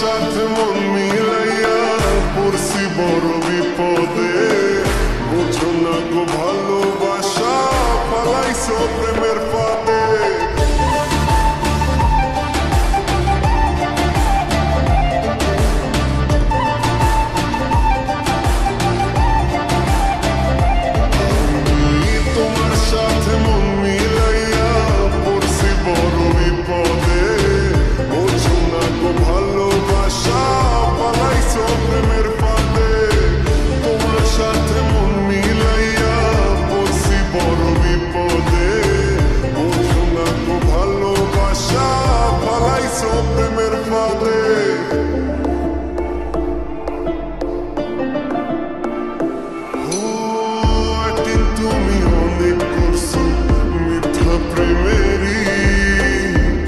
সাথে মন মিলাইয়া পড়ছি বড় বিপদে, বোঝো না গো ভালোবাসা পালাইছো প্রেমের ফাঁদে। তোমার সাথে মন মিলাইয়া পড়ছি বড় বিপদে, বোঝো না গো ভালোবাসা পালাইছো প্রেমের ফাঁদে। তোমার সাথে মন মিলাইয়া পড়ছি বড় বিপদে, বোঝো না গো ভালোবাসা পালাইছো প্রেমের ফাঁদে। তুমি অনেক করছো মিথ্যা প্রেমেরই,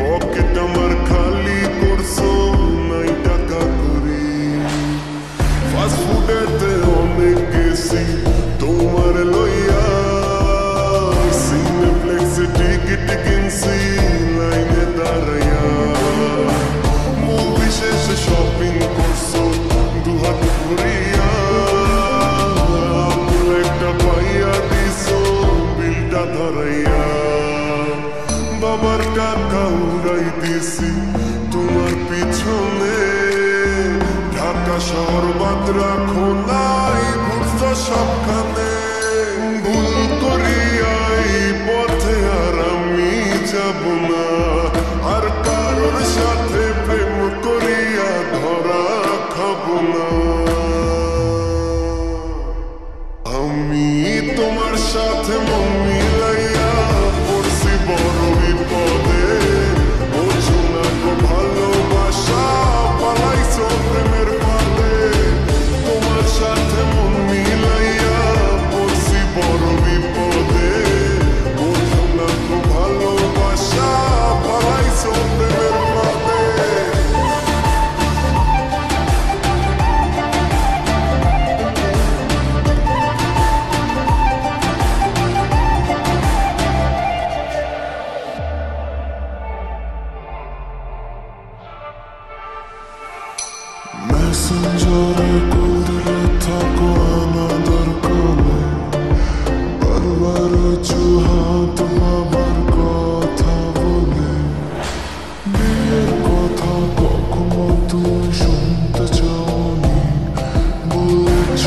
পকেট আমার খালি করছো নাই টাকা করি। ফাস্ট ফুডেতে অনেক গেছি তোমার লইয়া, সিনেপ্লেক্সে টিকিট কিনছি লাইনে দাঁড়াইয়া। মুভি শেষে শপিং করছো দুহাত ভরিয়া, একটা পাইয়া দিছো বিলটা ধরাইয়া। বাবার টাকা উড়াই দিছি তোমার পিছনে, ঢাকা শহর বাদ রাখো নাই ঘুরছো সবখানে। ভুল করিয়া এই পথে আর আমি যাব না, আর কারোর সাথে প্রেম করিয়া ধরা খাবো না। আমি তোমার সাথে মন মিলাইয়া পড়ছি বড় বিপদে, বোঝো না গো ভালোবাসা পালাইছো প্রেমের ফাঁদে। তোমার সাথে মন মিলাইয়া পড়ছি বড় বিপদে, বোঝো না গো ভালোবাসা পালাইছো প্রেমের ফাঁদে। মেসেঞ্জারে কল দিলে থাকো আনাদার কলে, বারবার অজুহাত বাবার কথা বলে। বিয়ের কথা কখনো তুমি শুনতে চাওনি, বলেছ